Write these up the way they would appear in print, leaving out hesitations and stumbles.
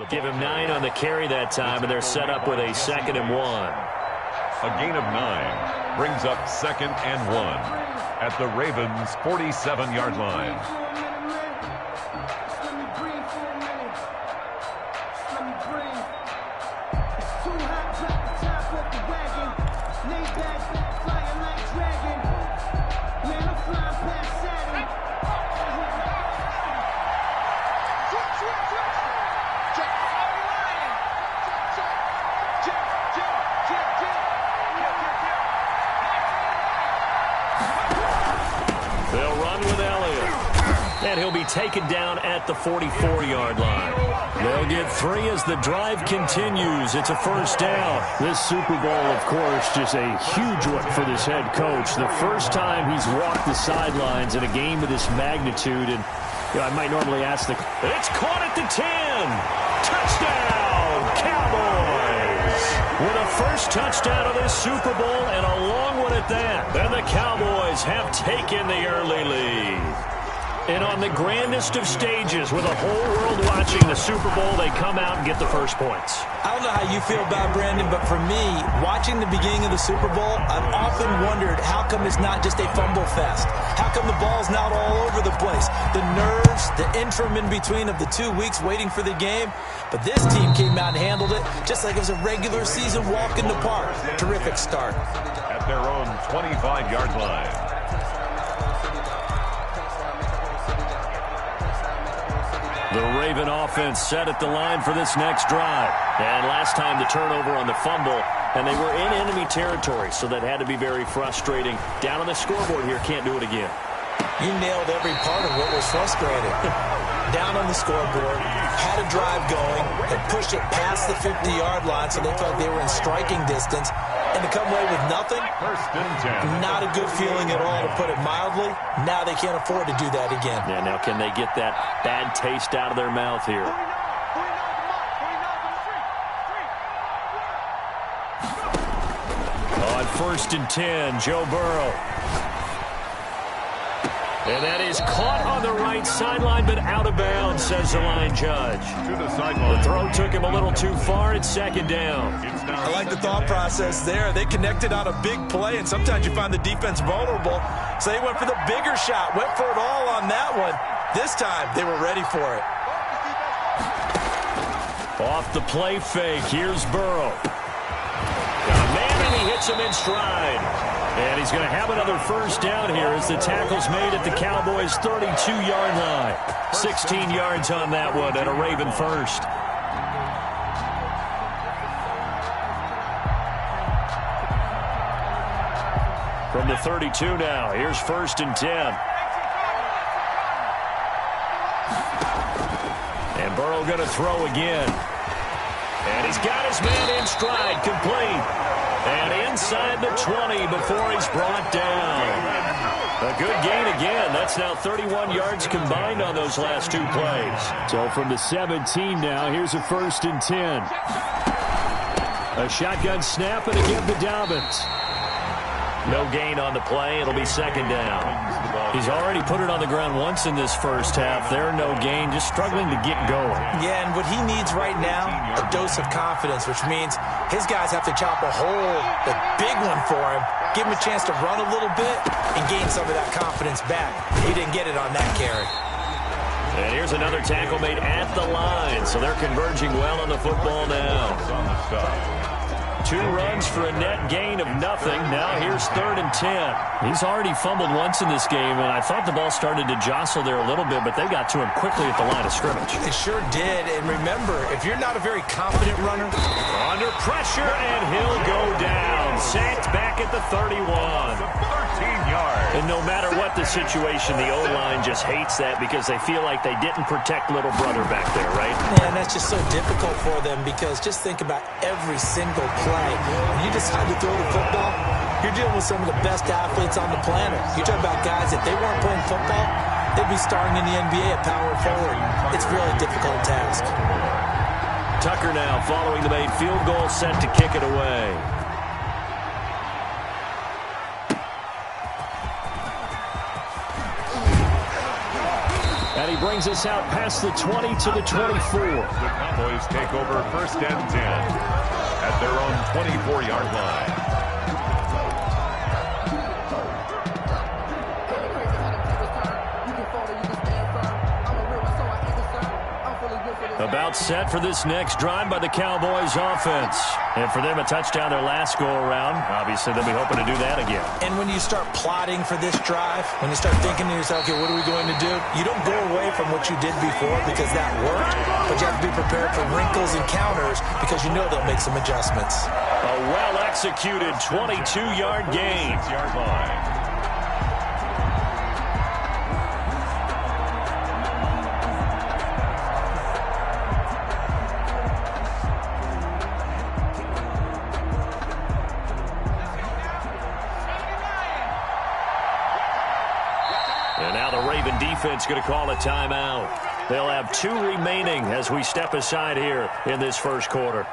Give him 9 on the carry that time, and they're set up with a 2nd and 1. A gain of 9 brings up 2nd and 1 at the Ravens' 47-yard line. And he'll be taken down at the 44-yard line. They'll get 3 as the drive continues. It's a 1st down. This Super Bowl, of course, just a huge one for this head coach. The first time he's walked the sidelines in a game of this magnitude. And I might normally ask the... It's caught at the 10. Touchdown, Cowboys. With a first touchdown of this Super Bowl and a long one at that. And the Cowboys have taken the early lead. And on the grandest of stages, with the whole world watching the Super Bowl, they come out and get the first points. I don't know how you feel about Brandon, but for me, watching the beginning of the Super Bowl, I've often wondered how come it's not just a fumble fest? How come the ball's not all over the place? The nerves, the interim in between of the 2 weeks waiting for the game. But this team came out and handled it just like it was a regular season walk in the park. Terrific start. At their own 25-yard line. The Raven offense set at the line for this next drive. And last time the turnover on the fumble, and they were in enemy territory, so that had to be very frustrating. Down on the scoreboard here, can't do it again. You nailed every part of what was frustrating. Down on the scoreboard, had a drive going, had pushed it past the 50-yard line, so they felt they were in striking distance. And to come away with nothing, not a good feeling at all, to put it mildly. Now they can't afford to do that again. Yeah, now can they get that bad taste out of their mouth here? On 1st and 10, Joe Burrow. And that is caught on the right sideline, but out of bounds, says the line judge. To the sideline. The throw took him a little too far. It's 2nd down. I like the thought process there. They connected on a big play, and sometimes you find the defense vulnerable. So they went for the bigger shot, went for it all on that one. This time, they were ready for it. Off the play fake, here's Burrow. Got a man, and he hits him in stride. And he's going to have another 1st down here as the tackle's made at the Cowboys' 32-yard line. 16 yards on that one at a Raven 1st. From the 32 now, here's 1st and 10. And Burrow going to throw again. And he's got his man in stride, complete. And inside the 20 before he's brought down. A good gain again. That's now 31 yards combined on those last 2 plays. So from the 17 now, here's a 1st and 10. A shotgun snap, and again to Dobbins. No gain on the play. It'll be 2nd down. He's already put it on the ground once in this first half. There, no gain, just struggling to get going. Yeah, and what he needs right now, a dose of confidence, which means his guys have to chop a hole, a big one for him, give him a chance to run a little bit, and gain some of that confidence back. He didn't get it on that carry. And here's another tackle made at the line, so they're converging well on the football now. 2 runs for a net gain of nothing. Now here's 3rd and 10. He's already fumbled once in this game, and I thought the ball started to jostle there a little bit, but they got to him quickly at the line of scrimmage. They sure did, and remember, if you're not a very confident runner, under pressure, and he'll go down. Sacked back at the 31. 13 yards. And no matter what the situation, the O-line just hates that because they feel like they didn't protect little brother back there, right? And that's just so difficult for them because just think about every single play. When you decide to throw the football, you're dealing with some of the best athletes on the planet. You're talking about guys, if they weren't playing football, they'd be starring in the NBA at power forward. It's really a difficult task. Tucker now following the made field goal, set to kick it away. And he brings us out past the 20 to the 24. The Cowboys take over 1st and 10 at their own 24-yard line. About set for this next drive by the Cowboys offense. And for them, a touchdown their last go-around. Obviously, they'll be hoping to do that again. And when you start plotting for this drive, when you start thinking to yourself, okay, what are we going to do? You don't go away from what you did before because that worked, but you have to be prepared for wrinkles and counters because you know they'll make some adjustments. A well-executed 22-yard gain. 6-yard line. And now the Raven defense going to call a timeout. They'll have 2 remaining as we step aside here in this first quarter.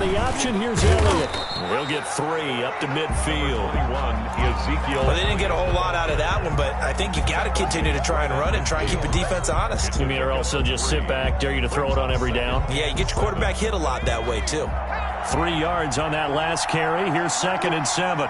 The option, here's Elliott. He'll get 3 up to midfield. Ezekiel. Well, they didn't get a whole lot out of that one, but I think you got to continue to try and run and try and keep the defense honest. You mean, or else they'll just sit back, dare you to throw it on every down? Yeah, you get your quarterback hit a lot that way, too. 3 yards on that last carry. Here's 2nd and 7.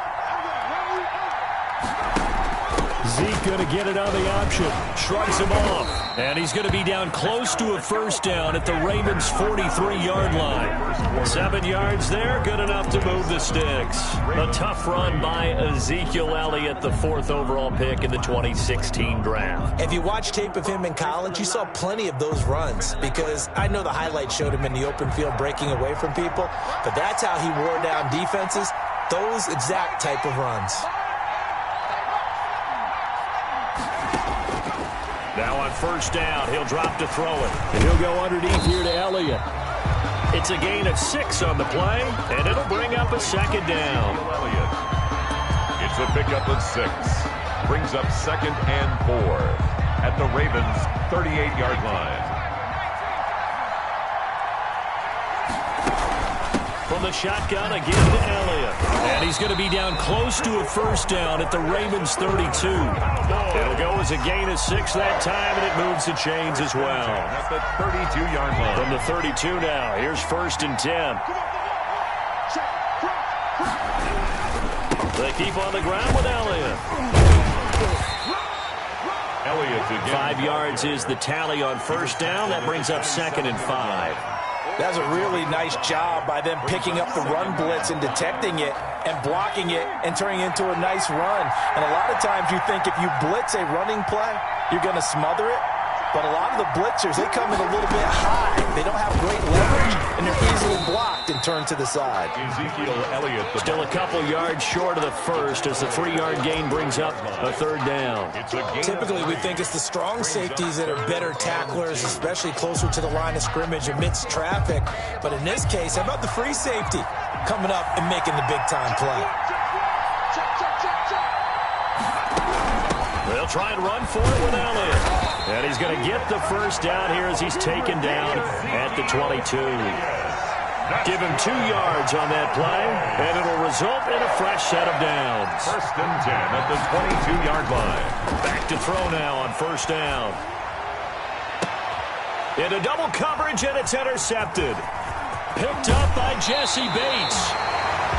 Zeke going to get it on the option. Shrugs him off. And he's going to be down close to a first down at the Ravens' 43-yard line. 7 yards there, good enough to move the sticks. A tough run by Ezekiel Elliott, the 4th overall pick in the 2016 draft. If you watch tape of him in college, you saw plenty of those runs because I know the highlights showed him in the open field breaking away from people, but that's how he wore down defenses, those exact type of runs. Now on first down, he'll drop to throw it. And he'll go underneath here to Elliott. It's a gain of 6 on the play, and it'll bring up a 2nd down. It's a pickup of 6. Brings up 2nd and 4 at the Ravens' 38-yard line. From the shotgun again to Elliott. And he's going to be down close to a first down at the Ravens' 32. It'll go as a gain of 6 that time, and it moves the chains as well. At the 32-yard line. From the 32 now, here's 1st and 10. They keep on the ground with Elliott. Elliott again. 5 yards is the tally on first down. That brings up 2nd and 5. That's a really nice job by them picking up the run blitz and detecting it and blocking it and turning it into a nice run. And a lot of times you think if you blitz a running play, you're going to smother it. But a lot of the blitzers, they come in a little bit high. They don't have great leverage, and they're easily blocked and turned to the side. Ezekiel Elliott. Still a couple yards short of the first as the 3-yard gain brings up a 3rd down. Typically, we think it's the strong safeties that are better tacklers, especially closer to the line of scrimmage amidst traffic. But in this case, how about the free safety coming up and making the big-time play? They'll try and run for it with Elliott. And he's going to get the first down here as he's taken down at the 22. Give him 2 yards on that play, and it'll result in a fresh set of downs. 1st and 10 at the 22-yard line. Back to throw now on first down. Into double coverage, and it's intercepted. Picked up by Jesse Bates.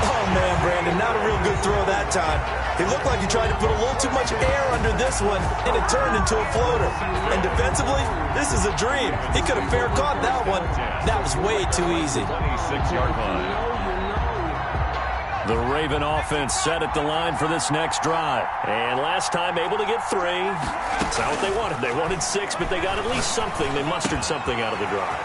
Oh, man, Brandon, not a real good throw that time. He looked like he tried to put a little too much air under this one, and it turned into a floater. And defensively, this is a dream. He could have fair caught that one. That was way too easy. 26-yard line. The Raven offense set at the line for this next drive. And last time able to get 3. That's not what they wanted. They wanted 6, but they got at least something. They mustered something out of the drive.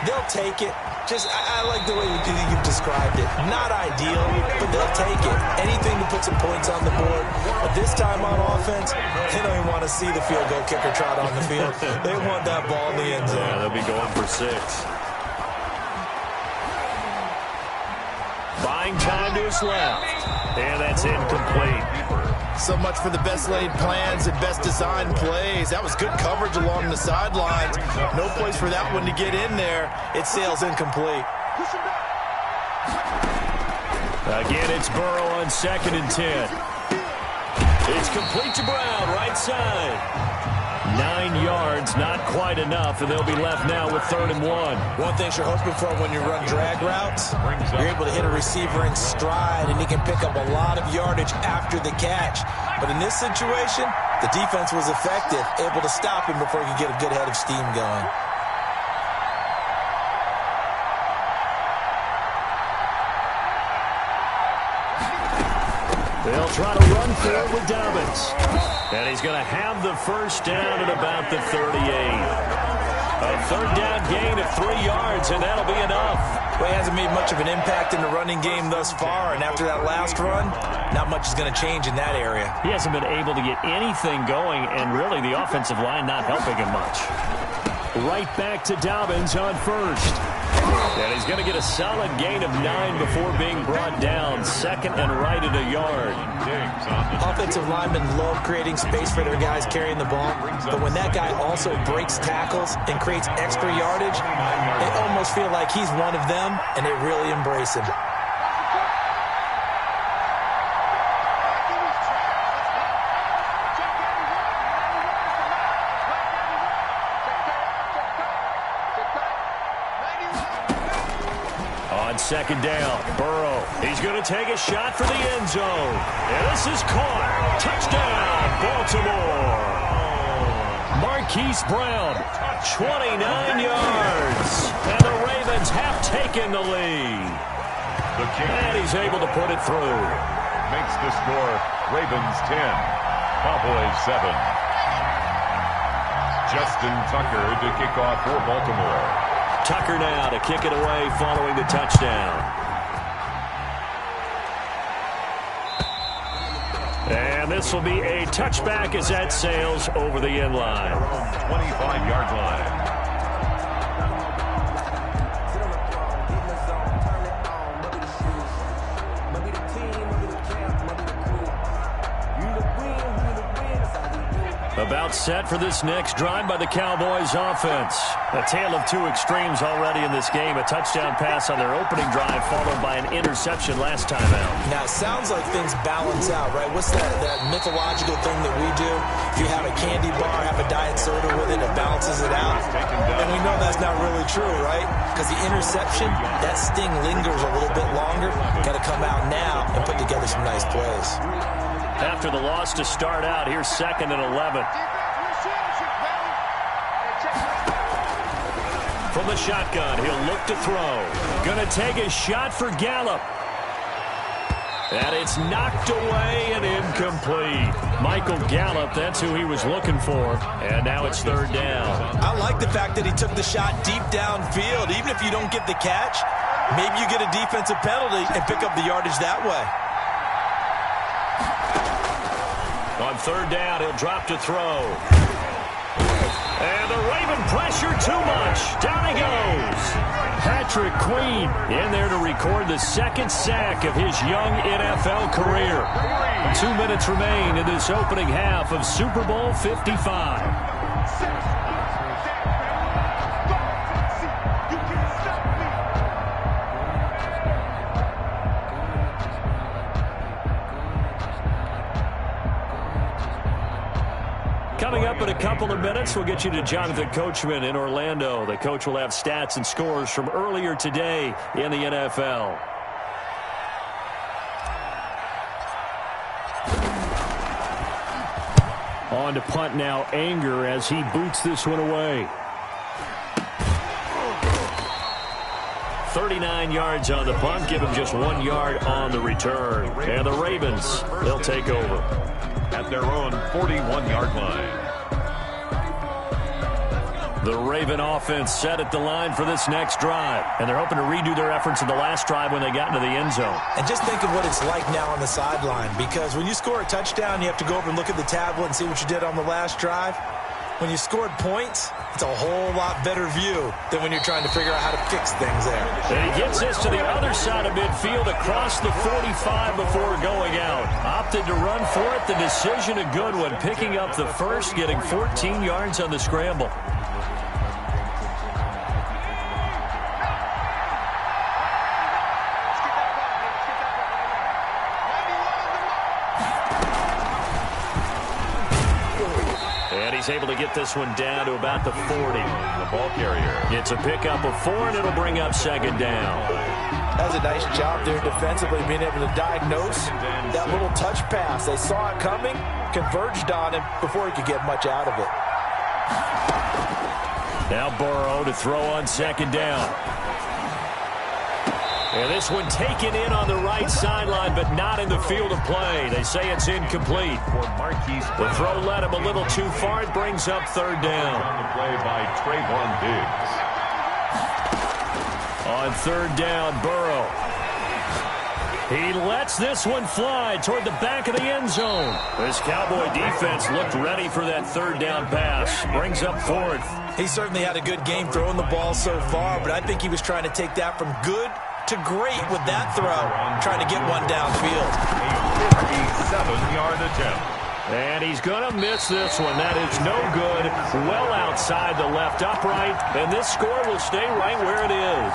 They'll take it. I like the way you've described it. Not ideal, but they'll take it. Anything to put some points on the board. But this time on offense, they don't even want to see the field goal kicker trot on the field. They want that ball in the end zone. Yeah, they'll be going for 6. Buying time to his left. And that's incomplete. So much for the best laid plans and best designed plays. That was good coverage along the sidelines. No place for that one to get in there. It sails incomplete. Again, it's Burrow on 2nd and 10. It's complete to Brown, right side. 9 yards, not quite enough, and they'll be left now with 3rd and 1. One thing you're hoping for when you run drag routes, you're able to hit a receiver in stride, and he can pick up a lot of yardage after the catch. But in this situation, the defense was effective, able to stop him before he could get a good head of steam going. They'll try to run for it with Dobbins. And he's going to have the first down at about the 38. A 3rd down gain of 3 yards, and that'll be enough. Well, he hasn't made much of an impact in the running game thus far, and after that last run, not much is going to change in that area. He hasn't been able to get anything going, and really the offensive line not helping him much. Right back to Dobbins on 1st. And he's going to get a solid gain of 9 before being brought down. 2nd and right at a yard. Offensive linemen love creating space for their guys carrying the ball. But when that guy also breaks tackles and creates extra yardage, they almost feel like he's one of them, and they really embrace him. On 2nd down, Burrow. He's going to take a shot for the end zone. And this is caught. Touchdown, Baltimore. Marquise Brown, 29 yards. And the Ravens have taken the lead. And he's able to put it through. Makes the score Ravens 10, Cowboys 7. Justin Tucker to kick off for Baltimore. Tucker now to kick it away following the touchdown. And this will be a touchback as that sails over the end line. 25-yard line. About set for this next drive by the Cowboys offense. A tale of 2 extremes already in this game. A touchdown pass on their opening drive followed by an interception last time out. Now, it sounds like things balance out, right? What's that mythological thing that we do? If you have a candy bar, have a diet soda with it, it balances it out. And we know that's not really true, right? Because the interception, that sting lingers a little bit longer. Got to come out now and put together some nice plays. After the loss to start out, here's 2nd and 11. From the shotgun, he'll look to throw. Going to take a shot for Gallup. And it's knocked away and incomplete. Michael Gallup, that's who he was looking for. And now it's 3rd down. I like the fact that he took the shot deep downfield. Even if you don't get the catch, maybe you get a defensive penalty and pick up the yardage that way. On 3rd down, he'll drop to throw. And the Raven pressure too much. Down he goes. Patrick Queen in there to record the 2nd sack of his young NFL career. 2 minutes remain in this opening half of Super Bowl 55. Coming up in a couple of minutes, we'll get you to Jonathan Coachman in Orlando. The coach will have stats and scores from earlier today in the NFL. On to punt now, Anger as he boots this one away. 39 yards on the punt, give him just 1 yard on the return. And the Ravens, they'll take over. At their own 41-yard line. The Raven offense set at the line for this next drive. And they're hoping to redo their efforts in the last drive when they got into the end zone. And just think of what it's like now on the sideline, because when you score a touchdown, you have to go over and look at the tablet and see what you did on the last drive. When you scored points, it's a whole lot better view than when you're trying to figure out how to fix things there. And he gets this to the other side of midfield across the 45 before going out. Opted to run for it. The decision a good one. Picking up the first, getting 14 yards on the scramble. He's able to get this one down to about the 40. The ball carrier. It's a pickup of 4, and it'll bring up second down. That was a nice job there defensively, being able to diagnose that little touch pass. They saw it coming, converged on him before he could get much out of it. Now Burrow to throw on second down. And this one taken in on the right sideline, but not in the field of play. They say it's incomplete. The throw led him a little too far. It brings up third down. On the play by Trayvon Diggs. On third down, Burrow. He lets this one fly toward the back of the end zone. This Cowboy defense looked ready for that third down pass. Brings up fourth. He certainly had a good game throwing the ball so far, but I think he was trying to take that from good to great with that throw, trying to get one downfield. A 57-yard attempt. And he's going to miss this one. That is no good. Well outside the left upright. And this score will stay right where it is.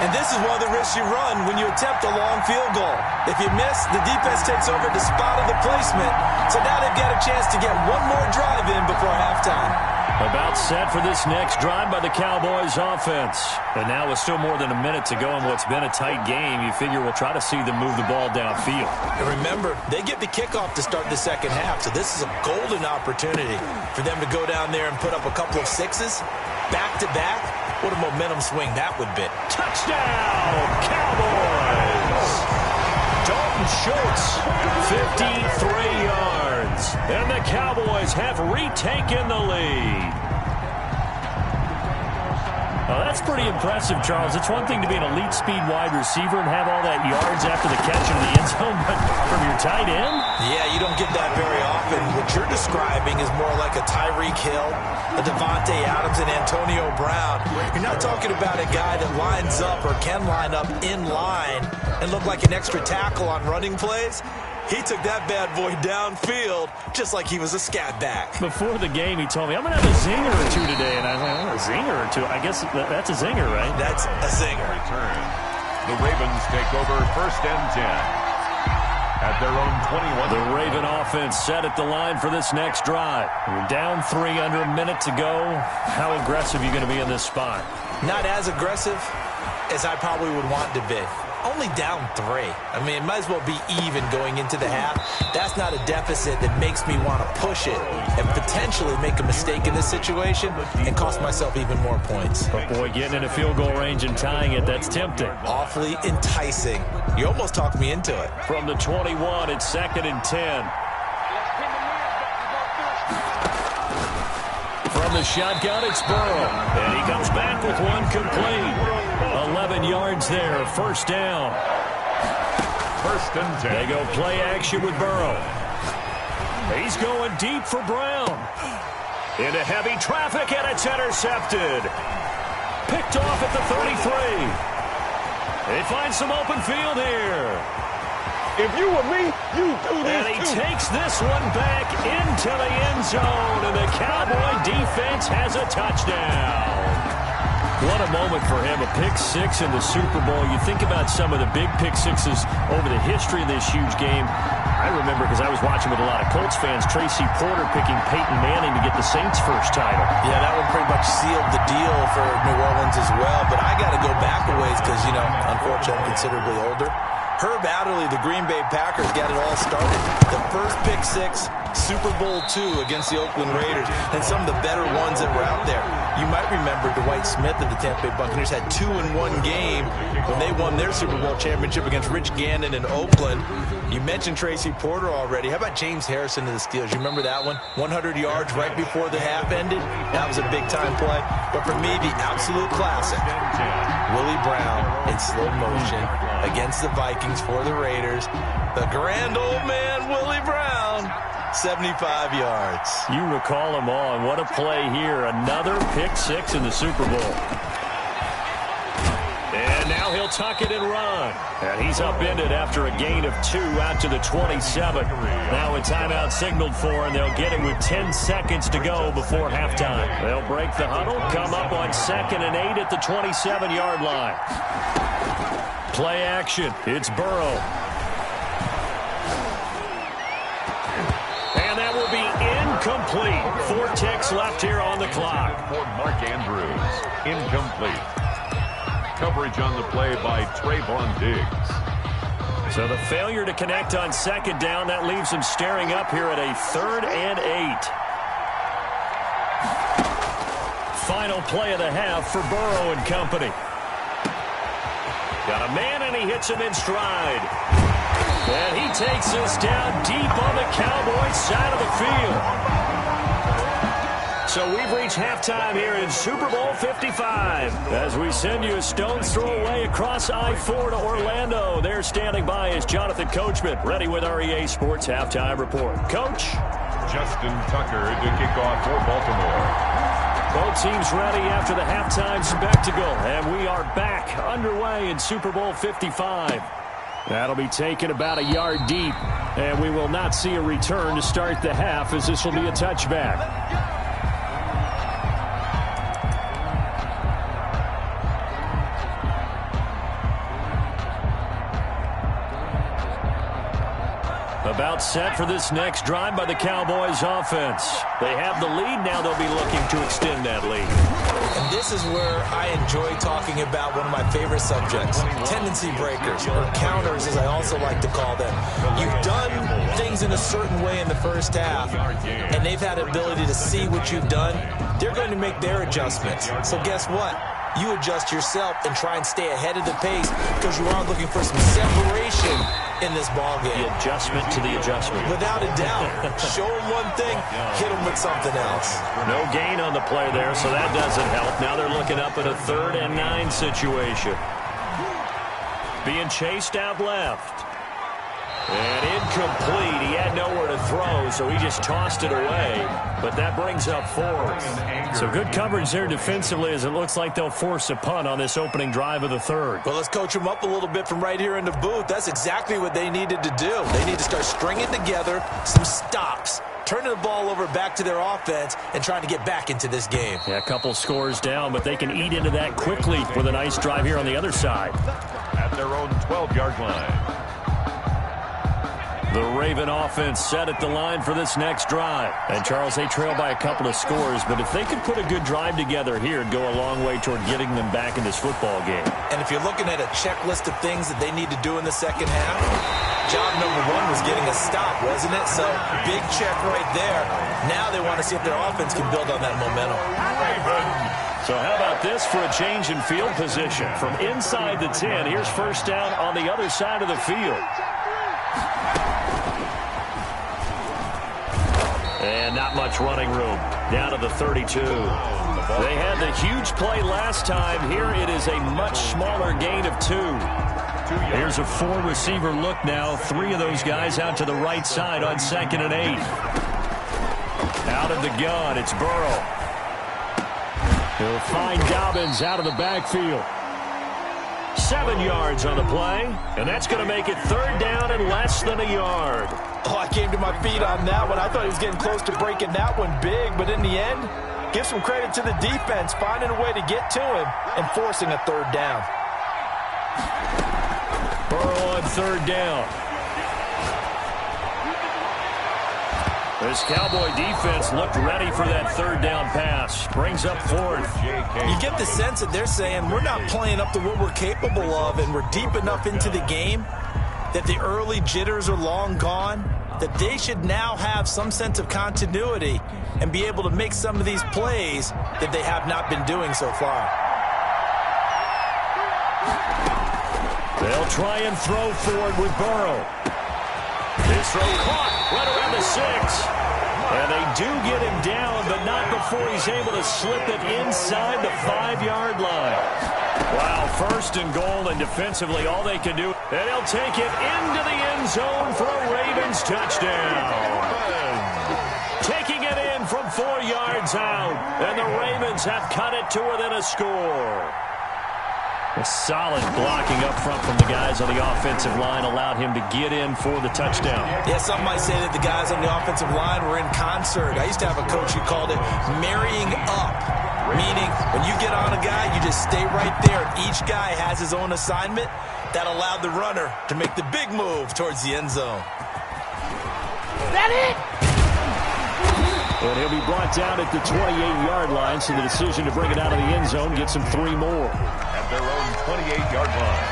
And this is one of the risks you run when you attempt a long field goal. If you miss, the defense takes over the spot of the placement. So now they've got a chance to get one more drive in before halftime. About set for this next drive by the Cowboys offense. And now with still more than a minute to go in what's been a tight game, you figure we'll try to see them move the ball downfield. And remember, they get the kickoff to start the second half, so this is a golden opportunity for them to go down there and put up a couple of sixes back-to-back. What a momentum swing that would be. Touchdown, Cowboys! Dalton Schultz, 53 yards. And the Cowboys have retaken the lead. That's pretty impressive, Charles. It's one thing to be an elite speed wide receiver and have all that yards after the catch into the end zone, but from your tight end? Yeah, you don't get that very often. What you're describing is more like a Tyreek Hill, a Devontae Adams, and Antonio Brown. You're not talking about a guy that lines up or can line up in line and look like an extra tackle on running plays. He took that bad boy downfield just like he was a scat back. Before the game, he told me, I'm going to have a zinger or two today. And I went, a zinger or two? I guess that's a zinger, right? That's a zinger. Return. The Ravens take over 1st and 10. At their own 21. The Raven offense set at the line for this next drive. We're down 3, under a minute to go. How aggressive are you going to be in this spot? Not as aggressive as I probably would want to be. Only down 3. I mean, it might as well be even going into the half. That's not a deficit that makes me want to push it and potentially make a mistake in this situation and cost myself even more points. But boy, getting in a field goal range and tying it, that's tempting. Awfully enticing. You almost talked me into it. From the 21, it's 2nd and 10. From the shotgun, it's Burrow. And he comes back with one complete. 11 yards there, 1st down. 1st and 10. They go play action with Burrow. He's going deep for Brown. Into heavy traffic, and it's intercepted. Picked off at the 33. They find some open field here. If you were me, you do this And he too. takes this one back into the end zone, and the Cowboy defense has a touchdown. What a moment for him, a pick-6 in the Super Bowl. You think about some of the big pick-6s over the history of this huge game. I remember, because I was watching with a lot of Colts fans, Tracy Porter picking Peyton Manning to get the Saints' first title. Yeah, that one pretty much sealed the deal for New Orleans as well. But I got to go back a ways because, you know, unfortunately I'm considerably older. Herb Adderley, the Green Bay Packers, got it all started. The first pick-6 Super Bowl II against the Oakland Raiders, and some of the better ones that were out there. You might remember Dwight Smith of the Tampa Bay Buccaneers had 2 in one game when they won their Super Bowl championship against Rich Gannon in Oakland. You mentioned Tracy Porter already. How about James Harrison of the Steelers? You remember that one? 100 yards right before the half ended? That was a big-time play. But for me, the absolute classic, Willie Brown in slow motion against the Vikings for the Raiders. The grand old man, Willie Brown, 75 yards. You recall him on. What a play here. Another pick 6 in the Super Bowl. And now he'll tuck it and run. And he's upended after a gain of 2 out to the 27. Now a timeout signaled for, and they'll get it with 10 seconds to go before halftime. They'll break the huddle, come up on 2nd and 8 at the 27-yard line. Play action. It's Burrow. And that will be incomplete. 4 ticks left here on the clock. For Mark Andrews, incomplete. Coverage on the play by Trayvon Diggs. So the failure to connect on 2nd down, that leaves him staring up here at a 3rd and 8. Final play of the half for Burrow and company. Got a man, and he hits him in stride. And he takes us down deep on the Cowboys side of the field. So we've reached halftime here in Super Bowl 55. As we send you a stone's throw away across I-4 to Orlando. There standing by is Jonathan Coachman, ready with our EA Sports Halftime Report. Coach? Justin Tucker to kick off for Baltimore. Both teams ready after the halftime spectacle. And we are back underway in Super Bowl 55. That'll be taken about a yard deep. And we will not see a return to start the half, as this will be a touchback. About set for this next drive by the Cowboys offense. They have the lead. Now they'll be looking to extend that lead. And this is where I enjoy talking about one of my favorite subjects, tendency breakers, or counters as I also like to call them. You've done things in a certain way in the first half, and they've had the ability to see what you've done. They're going to make their adjustments. So guess what? You adjust yourself and try and stay ahead of the pace, because you are looking for some separation in this ball game. The adjustment to the adjustment. Without a doubt. Show them one thing, hit them with something else. No gain on the play there, so that doesn't help. Now they're looking up at a 3rd and 9 situation. Being chased out left. And incomplete. He had nowhere to throw, so he just tossed it away. But that brings up 4th. So good coverage there defensively, as it looks like they'll force a punt on this opening drive of the 3rd. Well, let's coach them up a little bit from right here in the booth. That's exactly what they needed to do. They need to start stringing together some stops, turning the ball over back to their offense, and trying to get back into this game. Yeah, a couple scores down, but they can eat into that quickly with a nice drive here on the other side. At their own 12-yard line. The Raven offense set at the line for this next drive. And, Charles, they trail by a couple of scores, but if they could put a good drive together here, it'd go a long way toward getting them back in this football game. And if you're looking at a checklist of things that they need to do in the second half, job number 1 was getting a stop, wasn't it? So, big check right there. Now they want to see if their offense can build on that momentum. So how about this for a change in field position? From inside the 10, here's first down on the other side of the field. And not much running room. Down to the 32. They had the huge play last time. Here it is a much smaller gain of 2. Here's a 4-receiver look now. 3 of those guys out to the right side on 2nd and 8. Out of the gun, it's Burrow. He'll find Dobbins out of the backfield. 7 yards on the play, and that's going to make it 3rd down and less than a yard. Oh, I came to my feet on that one. I thought he was getting close to breaking that one big, but in the end, give some credit to the defense, finding a way to get to him and forcing a 3rd down. Burrow on 3rd down. This Cowboy defense looked ready for that 3rd down pass. Brings up 4th. You get the sense that they're saying we're not playing up to what we're capable of, and we're deep enough into the game that the early jitters are long gone. that they should now have some sense of continuity and be able to make some of these plays that they have not been doing so far. They'll try and throw forward with Burrow. His throw caught right around the 6. And they do get him down, but not before he's able to slip it inside the 5-yard line. Wow, first and goal, and defensively all they can do. And he'll take it into the end zone for a Ravens touchdown. Taking it in from 4 yards out, and the Ravens have cut it to within a score. A solid blocking up front from the guys on the offensive line allowed him to get in for the touchdown. Yeah, some might say that the guys on the offensive line were in concert. I used to have a coach who called it marrying up, meaning when you get on a guy, you just stay right there. Each guy has his own assignment. That allowed the runner to make the big move towards the end zone. That it? And he'll be brought down at the 28-yard line, so the decision to bring it out of the end zone gets him 3 more. At their own 28-yard line.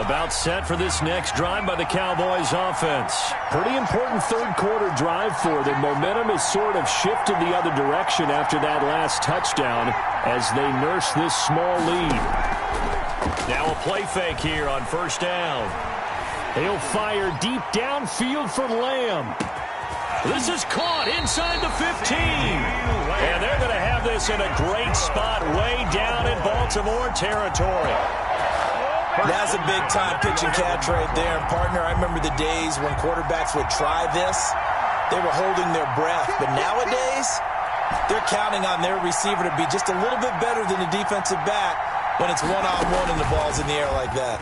About set for this next drive by the Cowboys offense. Pretty important third-quarter drive for them. Momentum has sort of shifted the other direction after that last touchdown as they nurse this small lead. Now a play fake here on first down. He'll fire deep downfield for Lamb. This is caught inside the 15. And they're going to have this in a great spot way down in Baltimore territory. That's a big-time pitch and catch right there. And, partner, I remember the days when quarterbacks would try this. They were holding their breath. But nowadays, they're counting on their receiver to be just a little bit better than the defensive back when it's one-on-one and the ball's in the air like that.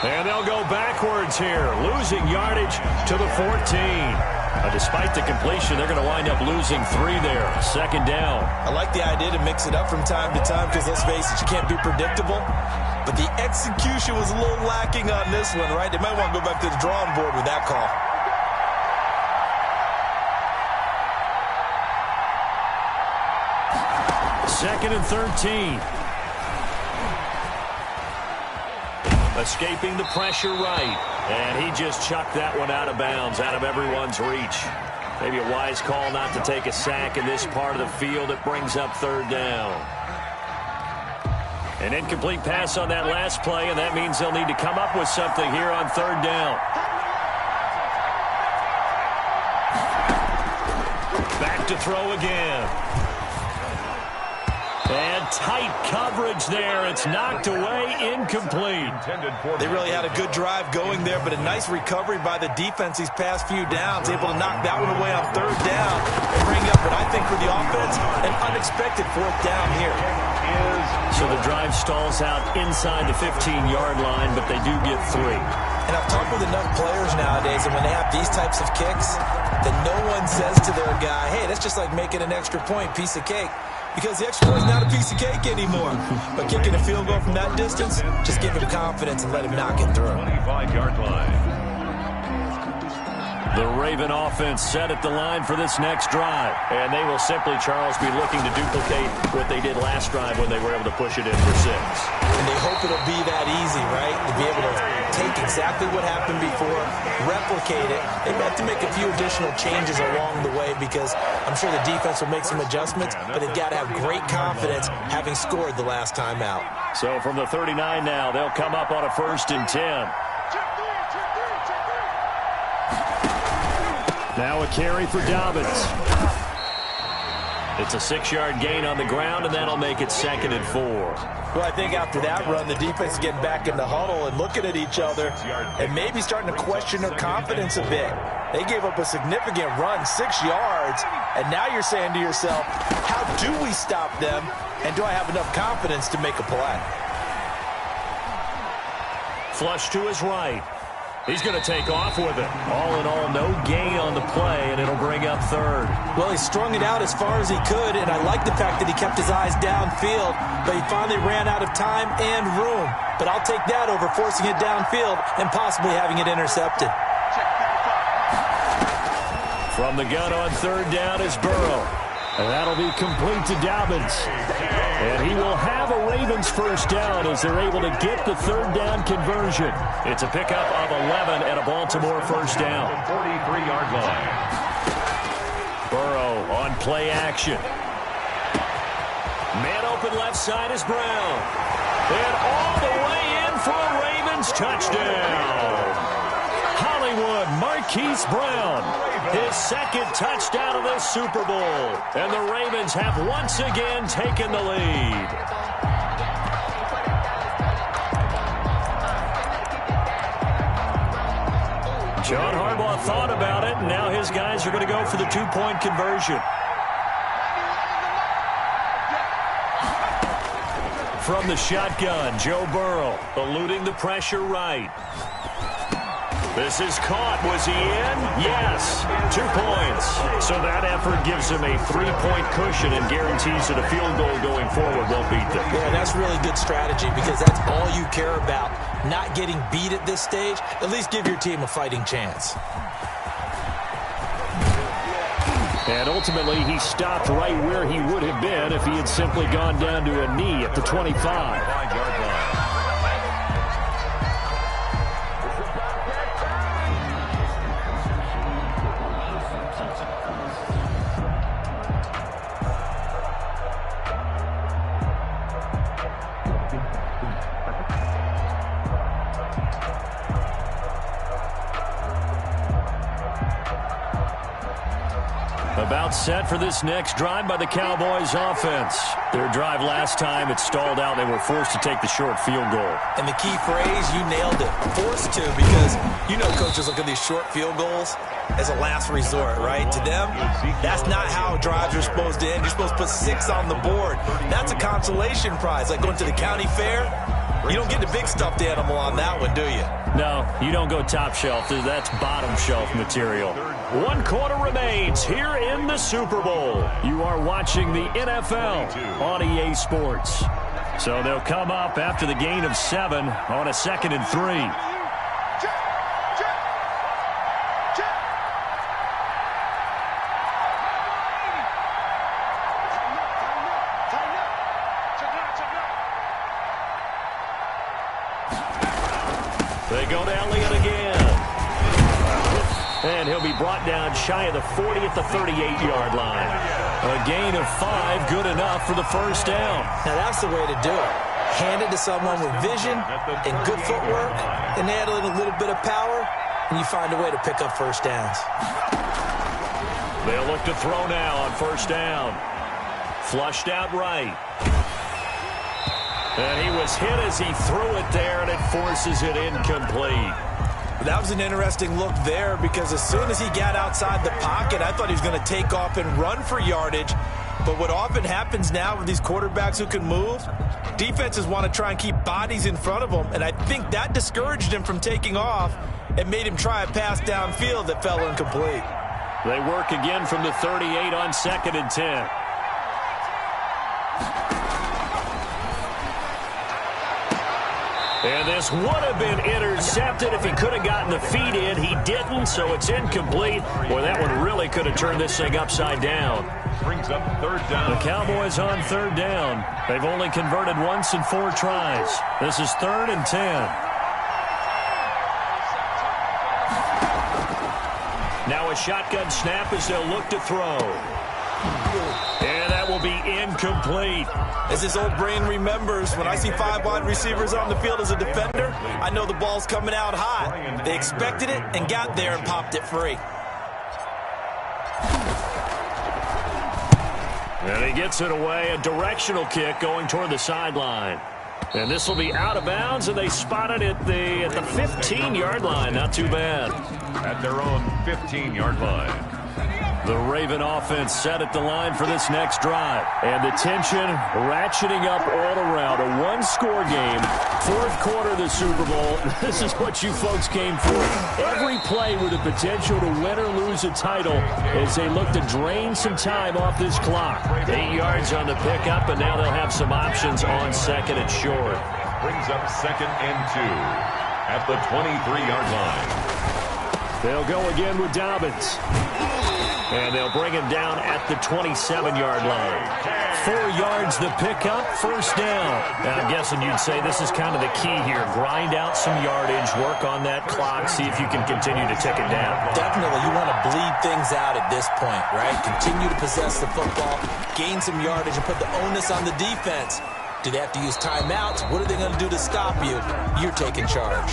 And they'll go backwards here, losing yardage to the 14. Despite the completion, they're going to wind up losing 3 there. Second down. I like the idea to mix it up from time to time because, let's face it, you can't be predictable. But the execution was a little lacking on this one, right? They might want to go back to the drawing board with that call. Second and 13. Escaping the pressure right. And he just chucked that one out of bounds, out of everyone's reach. Maybe a wise call not to take a sack in this part of the field. It brings up third down. An incomplete pass on that last play, and that means they'll need to come up with something here on third down. Back to throw again. And tight coverage there. It's knocked away, incomplete. They really had a good drive going there, but a nice recovery by the defense these past few downs. Able to knock that one away on third down and bring up what I think for the offense, an unexpected fourth down here. So the drive stalls out inside the 15-yard line, but they do get 3. And I've talked with enough players nowadays, and when they have these types of kicks, then no one says to their guy, hey, that's just like making an extra point, piece of cake. Because the extra point is not a piece of cake anymore. But kicking a field goal from that distance, just give him confidence and let him knock it through. 25-yard line. The Raven offense set at the line for this next drive. And they will simply, Charles, be looking to duplicate what they did last drive when they were able to push it in for 6. And they hope it'll be that easy, right? To be able to take exactly what happened before, replicate it. They have to make a few additional changes along the way because I'm sure the defense will make some adjustments, but they've got to have great confidence having scored the last time out. So from the 39 now, they'll come up on a 1st and 10. Now a carry for Dobbins. It's a 6-yard gain on the ground, and that'll make it 2nd and 4. Well, I think after that run, the defense is getting back in the huddle and looking at each other and maybe starting to question their confidence a bit. They gave up a significant run, 6 yards, and now you're saying to yourself, how do we stop them, and do I have enough confidence to make a play? Flush to his right. He's going to take off with it. All in all, no gain on the play, and it'll bring up 3rd. Well, he strung it out as far as he could, and I like the fact that he kept his eyes downfield, but he finally ran out of time and room. But I'll take that over forcing it downfield and possibly having it intercepted. From the gun on 3rd down is Burrow. And that'll be complete to Dobbins. And he will have a Ravens first down as they're able to get the third down conversion. It's a pickup of 11 and a Baltimore first down. 43-yard line. Burrow on play action. Man open left side is Brown. And all the way in for a Ravens touchdown. Hollywood Marquise Brown. His second touchdown of this Super Bowl. And the Ravens have once again taken the lead. John Harbaugh thought about it, and now his guys are going to go for the two-point conversion. From the shotgun, Joe Burrow eluding the pressure right. This is caught. Was he in? Yes. 2 points. So that effort gives him a 3-point cushion and guarantees that a field goal going forward won't beat them. Yeah, that's really good strategy because that's all you care about. Not getting beat at this stage. At least give your team a fighting chance. And ultimately, he stopped right where he would have been if he had simply gone down to a knee at the 25. 5-yard line. About set for this next drive by the Cowboys offense. Their drive last time, it stalled out. They were forced to take the short field goal. And the key phrase, you nailed it, forced to, because you know coaches look at these short field goals as a last resort, right? To them, that's not how drives are supposed to end. You're supposed to put 6 on the board. That's a consolation prize, like going to the county fair. You don't get the big stuffed animal on that one, do you? No, you don't go top shelf. That's bottom shelf material. 1 quarter remains here in the Super Bowl. You are watching the NFL on EA Sports. So they'll come up after the gain of 7 on a 2nd and 3. They go to Elliott again. And he'll be brought down shy of the 40 at the 38-yard line. A gain of 5, good enough for the first down. Now that's the way to do it. Hand it to someone with vision and good footwork, and add in a little bit of power, and you find a way to pick up first downs. They'll look to throw now on first down. Flushed out right. And he was hit as he threw it there, and it forces it incomplete. That was an interesting look there because as soon as he got outside the pocket, I thought he was going to take off and run for yardage. But what often happens now with these quarterbacks who can move, defenses want to try and keep bodies in front of them, and I think that discouraged him from taking off and made him try a pass downfield that fell incomplete. They work again from the 38 on 2nd and 10. And this would have been intercepted if he could have gotten the feet in. He didn't, so it's incomplete. Boy, that one really could have turned this thing upside down. Brings up 3rd down. The Cowboys on 3rd down. They've only converted once in 4 tries. This is 3rd and 10. Now a shotgun snap as they'll look to throw. And that will be incomplete. As his old brain remembers, when I see 5 wide receivers on the field as a defender, I know the ball's coming out hot. They expected it and got there and popped it free. And he gets it away, a directional kick going toward the sideline. And this will be out of bounds, and they spot it at the 15-yard line. Not too bad. At their own 15-yard line. The Raven offense set at the line for this next drive. And the tension ratcheting up all around. A one-score game. 4th quarter of the Super Bowl. This is what you folks came for. Every play with the potential to win or lose a title as they look to drain some time off this clock. 8 yards on the pickup, and now they'll have some options on 2nd and short. Brings up 2nd and 2 at the 23-yard line. They'll go again with Dobbins. And they'll bring him down at the 27-yard line. 4 yards the pickup, first down. Now, I'm guessing you'd say this is kind of the key here. Grind out some yardage, work on that clock, see if you can continue to tick it down. Definitely, you want to bleed things out at this point, right? Continue to possess the football, gain some yardage, and put the onus on the defense. Do they have to use timeouts? What are they going to do to stop you? You're taking charge.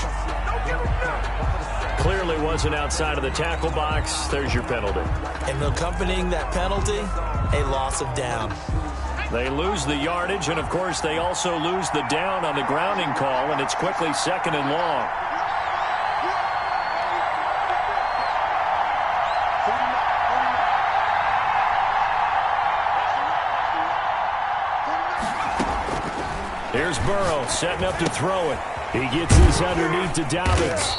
Clearly wasn't outside of the tackle box. There's your penalty. And accompanying that penalty, a loss of down. They lose the yardage, and, of course, they also lose the down on the grounding call, and it's quickly 2nd and long. Here's Burrow setting up to throw it. He gets this underneath to Dobbins.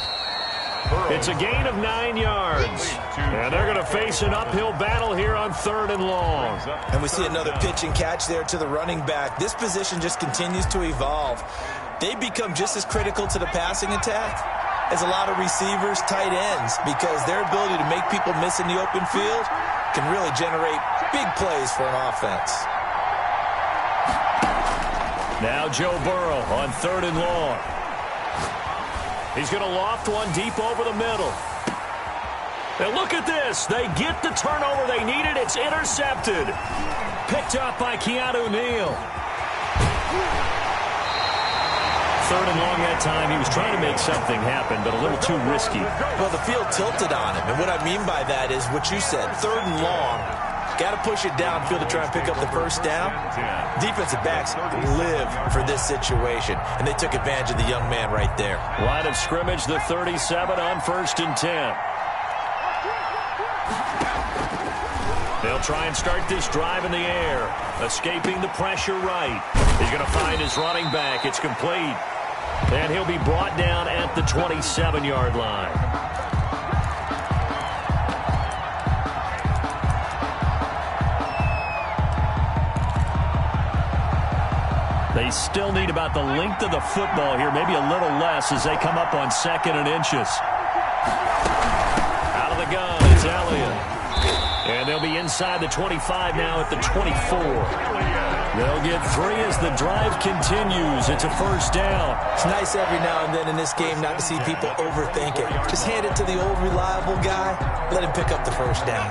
It's a gain of 9 yards. And they're going to face an uphill battle here on 3rd and long. And we see another pitch and catch there to the running back. This position just continues to evolve. They become just as critical to the passing attack as a lot of receivers, tight ends, because their ability to make people miss in the open field can really generate big plays for an offense. Now Joe Burrow on 3rd and long. He's going to loft one deep over the middle. And look at this. They get the turnover they needed. It's intercepted. Picked up by Keanu Neal. 3rd and long that time. He was trying to make something happen, but a little too risky. Well, the field tilted on him. And what I mean by that is what you said. 3rd and long. Got to push it downfield to try and pick up the first down. Defensive backs live for this situation, and they took advantage of the young man right there. Line of scrimmage, the 37 on 1st and 10. They'll try and start this drive in the air, escaping the pressure right. He's going to find his running back. It's complete. And he'll be brought down at the 27-yard line. They still need about the length of the football here, maybe a little less as they come up on 2nd and inches. Out of the gun, it's Elliott. And they'll be inside the 25 now at the 24. They'll get 3 as the drive continues. It's a first down. It's nice every now and then in this game not to see people overthink it. Just hand it to the old reliable guy. Let him pick up the first down.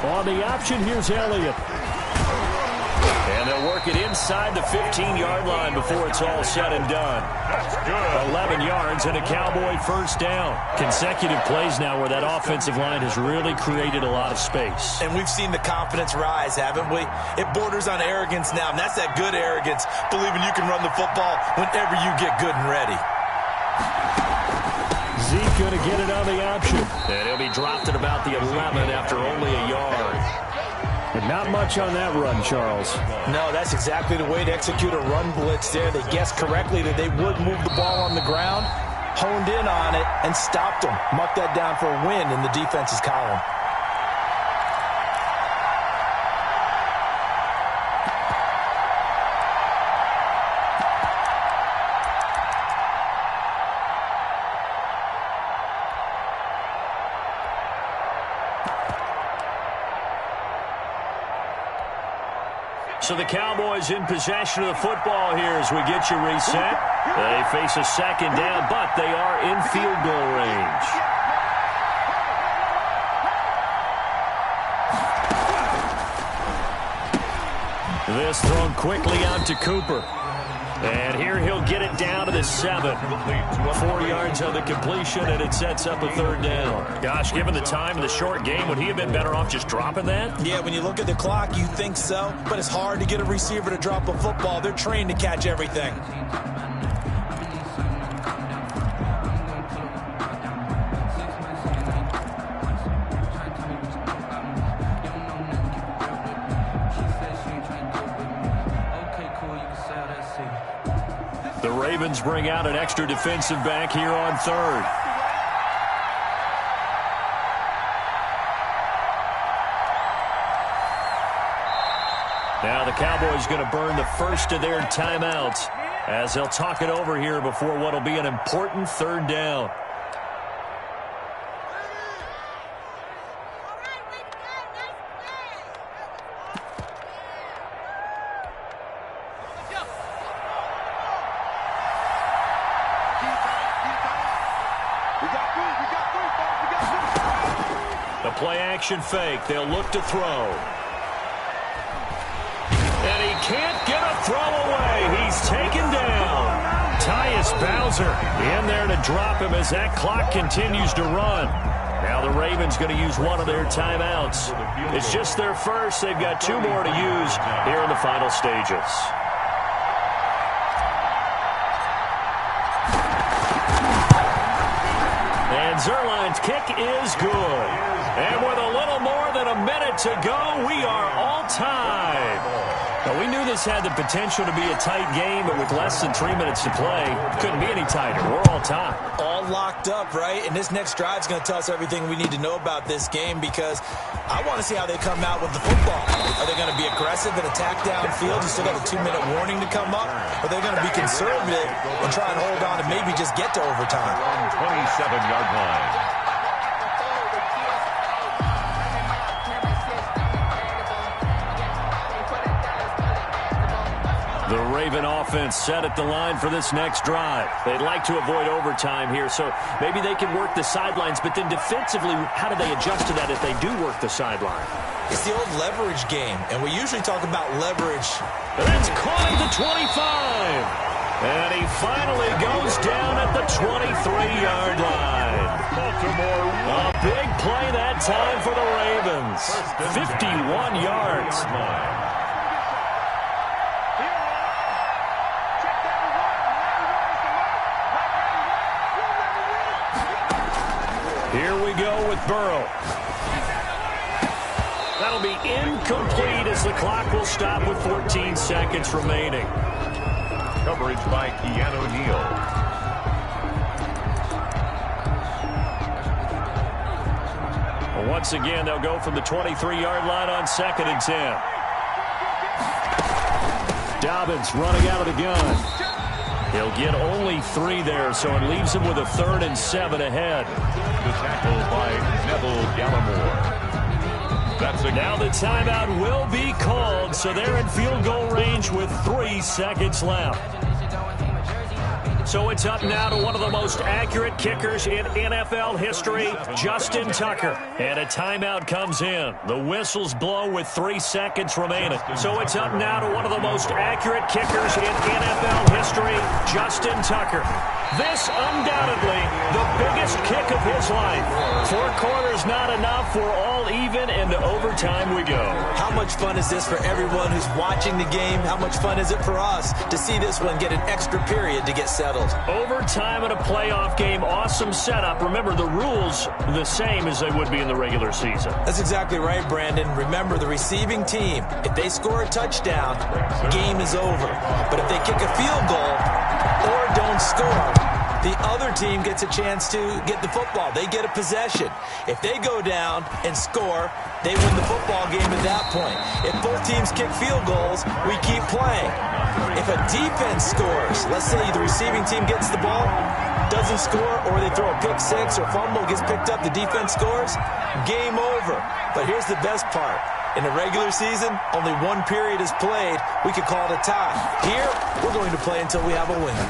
On the option, here's Elliott. And they'll work it inside the 15-yard line before it's all said and done. That's good. 11 yards and a Cowboy first down. Consecutive plays now where that offensive line has really created a lot of space. And we've seen the confidence rise, haven't we? It borders on arrogance now, and that's that good arrogance, believing you can run the football whenever you get good and ready. Zeke going to get it on the option. And he'll be dropped at about the 11 after only a yard. But not much on that run, Charles. No, that's exactly the way to execute a run blitz there. They guessed correctly that they would move the ball on the ground, honed in on it, and stopped them. Mucked that down for a win in the defense's column. So the Cowboys in possession of the football here as we get you reset. They face a second down, but they are in field goal range. This thrown quickly out to Cooper. And here he'll get it down to the 7. 4 yards on the completion, and it sets up a third down. Gosh, given the time of the short game, would he have been better off just dropping that? Yeah, when you look at the clock, you think so. But it's hard to get a receiver to drop a football. They're trained to catch everything. The Ravens bring out an extra defensive back here on third. Now the Cowboys going to burn the first of their timeouts as they'll talk it over here before what will be an important third down. The play-action fake. They'll look to throw. And he can't get a throw away. He's taken down. Tyus Bowser in there to drop him as that clock continues to run. Now the Ravens going to use one of their timeouts. It's just their first. They've got 2 more to use here in the final stages. And Zerline's kick is good. And with a little more than a minute to go, we are all tied. Now, we knew this had the potential to be a tight game, but with less than 3 minutes to play, couldn't be any tighter. We're all tied. All locked up, right? And this next drive is going to tell us everything we need to know about this game, because I want to see how they come out with the football. Are they going to be aggressive and attack downfield? You still got a 2-minute warning to come up? Or are they going to be conservative and try and hold on and maybe just get to overtime? 27-yard line. The Raven offense set at the line for this next drive. They'd like to avoid overtime here, so maybe they can work the sidelines, but then defensively, how do they adjust to that if they do work the sideline? It's the old leverage game, and we usually talk about leverage. That's caught at the 25. And he finally goes down at the 23-yard line. A big play that time for the Ravens. 51 yards. Here we go with Burrow. That'll be incomplete as the clock will stop with 14 seconds remaining. Coverage by Keanu Neal. Well, once again, they'll go from the 23-yard line on 2nd and 10. Dobbins running out of the gun. He'll get only 3 there, so it leaves him with a 3rd and 7 ahead. The tackle by Neville Gallimore. Now the timeout will be called, so they're in field goal range with 3 seconds left. So it's up now to one of the most accurate kickers in NFL history, Justin Tucker. And a timeout comes in. The whistles blow with 3 seconds remaining. So it's up now to one of the most accurate kickers in NFL history, Justin Tucker. This undoubtedly the biggest kick of his life. 4 quarters not enough. We're all even, and to overtime we go. How much fun is this for everyone who's watching the game? How much fun is it for us to see this one get an extra period to get settled? Overtime in a playoff game, awesome setup. Remember, the rules the same as they would be in the regular season. That's exactly right, Brandon. Remember, the receiving team, if they score a touchdown, game is over. But if they kick a field goal or don't score, the other team gets a chance to get the football. They get a possession. If they go down and score, they win the football game at that point. If both teams kick field goals, we keep playing. If a defense scores, let's say the receiving team gets the ball, doesn't score, or they throw a pick 6 or fumble, gets picked up, the defense scores, game over. But here's the best part. In the regular season, only 1 period is played. We could call it a tie. Here, we're going to play until we have a winner.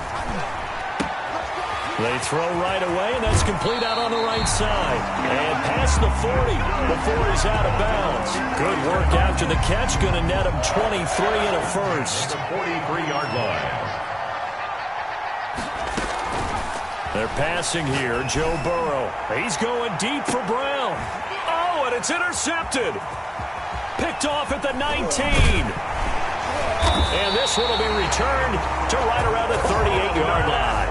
They throw right away, and that's complete out on the right side. And past the 40 before he's out of bounds. Good work after the catch. Going to net him 23 and a first. 43-yard line. They're passing here. Joe Burrow. He's going deep for Brown. Oh, and it's intercepted. Picked off at the 19. And this one will be returned to right around the 38-yard line.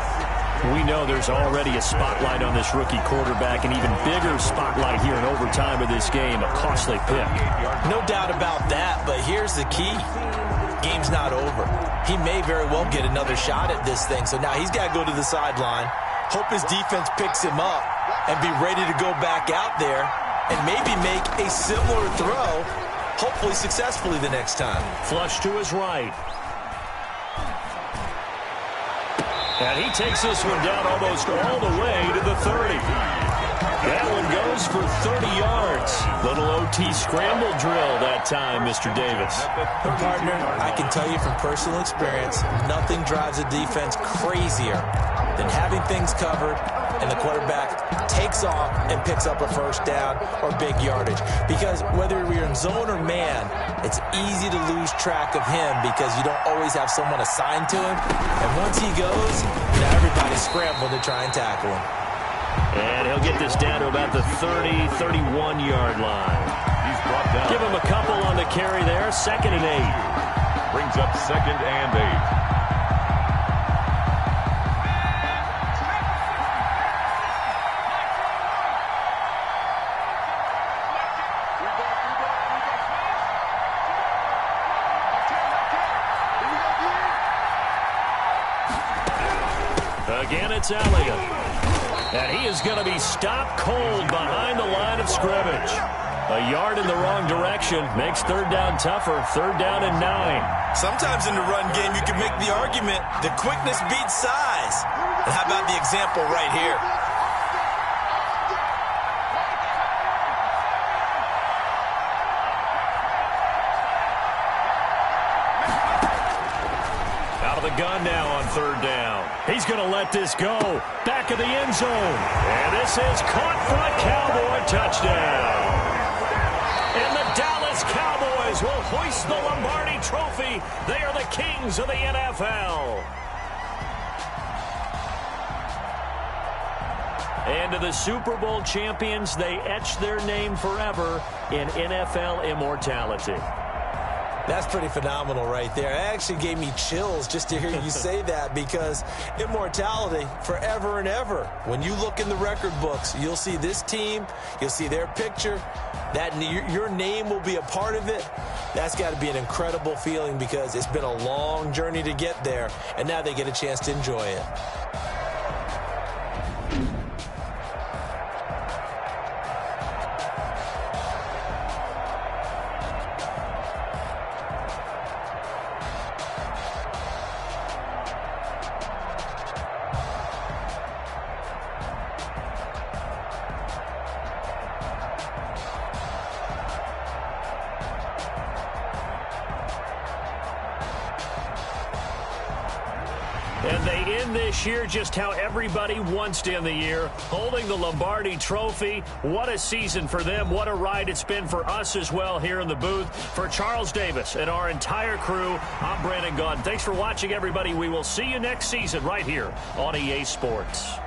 We know there's already a spotlight on this rookie quarterback, an even bigger spotlight here in overtime of this game, a costly pick. No doubt about that, but here's the key. Game's not over. He may very well get another shot at this thing, so now he's got to go to the sideline, hope his defense picks him up, and be ready to go back out there and maybe make a similar throw, hopefully successfully the next time. Flush to his right. And he takes this one down almost all the way to the 30. That one goes for 30 yards. Little OT scramble drill that time, Mr. Davis. Partner, I can tell you from personal experience, nothing drives a defense crazier than having things covered and the quarterback takes off and picks up a first down or big yardage. Because whether you're in zone or man, it's easy to lose track of him because you don't always have someone assigned to him. And once he goes, now everybody's scrambling to try and tackle him. And he'll get this down to about the 30, 31-yard line. He's brought down. Give him a couple on the carry there. 2nd and 8. Brings up 2nd and 8. Again, it's Elliott. And he is going to be stopped cold behind the line of scrimmage. A yard in the wrong direction makes 3rd down tougher. 3rd down and 9. Sometimes in the run game, you can make the argument that quickness beats size. And how about the example right here? Out of the gun now on 3rd down. He's going to let this go. Back of the end zone. And this is caught for a Cowboy touchdown. And the Dallas Cowboys will hoist the Lombardi Trophy. They are the kings of the NFL. And to the Super Bowl champions, they etch their name forever in NFL immortality. That's pretty phenomenal right there. It actually gave me chills just to hear you say that because immortality forever and ever. When you look in the record books, you'll see this team, you'll see their picture, that your name will be a part of it. That's got to be an incredible feeling because it's been a long journey to get there, and now they get a chance to enjoy it. And they end this year just how everybody wants to end the year, holding the Lombardi Trophy. What a season for them. What a ride it's been for us as well here in the booth. For Charles Davis and our entire crew, I'm Brandon Gaudin. Thanks for watching, everybody. We will see you next season right here on EA Sports.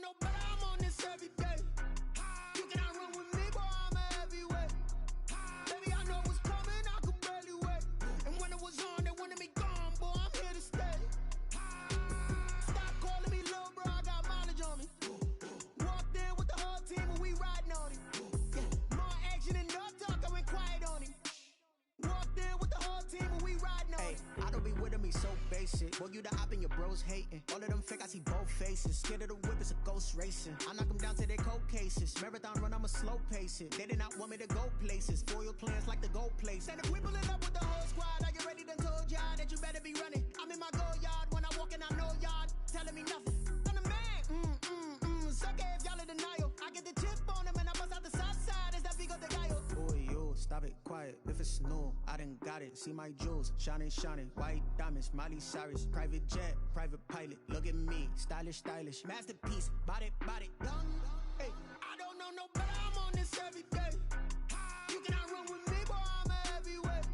know better, I'm on this every day. You cannot run with me, boy, I'm a heavyweight. Baby, I know what's coming, I could barely wait. And when it was on, they wanted me gone, boy, I'm here to stay. Stop calling me little bro, I got mileage on me. Walked in with the whole team and we riding on him. Yeah, more action and no talk, I went quiet on him. Walked in with the whole team and we riding on him. I don't be with me so basic. Boy, you the op and your bros hating. All of them fake, I see both faces. Scared of the whip, it's a ghost racing. I knock them down to their cold cases. Marathon run, I'ma slow pace it. They did not want me to go places. Foil plans like the gold place. And if we pulling up with the whole squad, are you ready? Done told y'all that you better be running. I'm in my go yard. When I walk in, I know y'all telling me nothing. I'm the man. Suck it if y'all in denial. I get the chip on him and I bust out the south side. Is that Vigo the guy? Boy, yo, stop it, quiet. If it's new, I done got it. See my jewels, shining, shining. White diamonds, Miley Cyrus. Private jet, private pilot. Look at me, stylish, stylish. Masterpiece, body, body. Hey, I don't know no better, I'm on this every day. You cannot run with me, boy, I'm a heavyweight.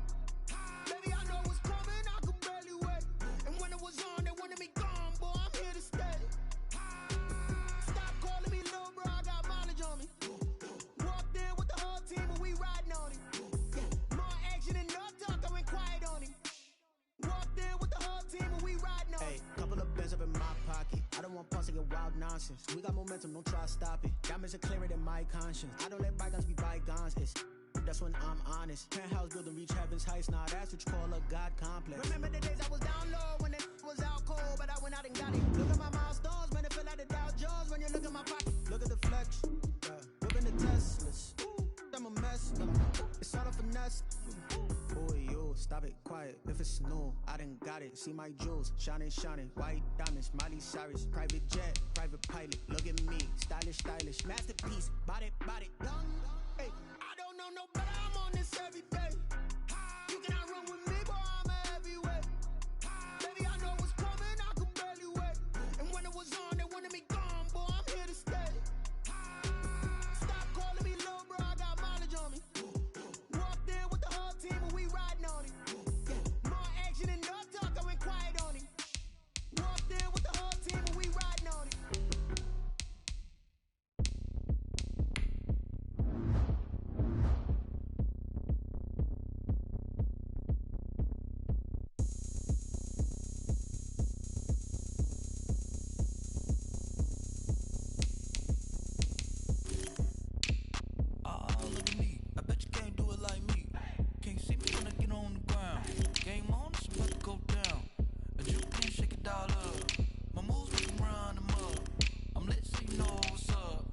Baby, I know what's coming, I could barely wait. And when it was on, they wanted me gone, boy, I'm here to stay. Stop calling me little bro, I got mileage on me. Walked in with the whole team and we riding on him. Yeah, more action and no talk, I went quiet on him. Walked in with the whole team and we riding on him. Couple of bands up in my pocket. I don't want pause to get wild nonsense. We got momentum, don't try to stop it. Diamonds are clearer than my conscience. I don't let bygones be bygones. That's when I'm honest. Penthouse building reach heaven's heights. Nah, that's what you call a God complex. Remember the days I was down low when it was out cold, but I went out and got it. Look at my milestones, man, it feel like the Dow Jones when you look at my pocket. Look at the flex. Whipping the Teslas. I'm a mess. It's all a finesse. Boy, yo, stop it, quiet. If it's new, I done got it. See my jewels, shining, shining. White diamonds, Miley Cyrus. Private jet, private pilot. Look at me, stylish, stylish. Masterpiece, body, body. Hey, I don't know no better, I'm on this every day. You cannot run with me, boy, I'm a heavyweight. Baby, I know what's coming, I could barely wait. And when it was on, they wanted me gone, boy, I'm here to stay. Stop calling me little bro, I got mileage on me. Walked in with the whole team and we riding on him. Yeah, more action and no talk, I went quiet on him. Walked in with the whole team and we riding on him. Look at me. I bet you can't do it like me. Can't see me when I get on the ground. Game on, it's about to go down. And you can't shake it all up. My moves make them run them up. I'm lit so you know what's up.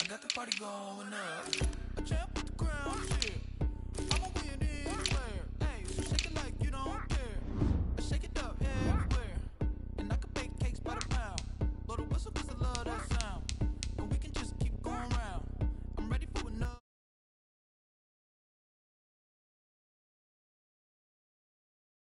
I got the party going up. A champ with the crown shit. I'ma win anywhere. Hey, so shake it like you don't care. I shake it up everywhere. And I can bake cakes by the pound. Blow the whistle 'cause I love that.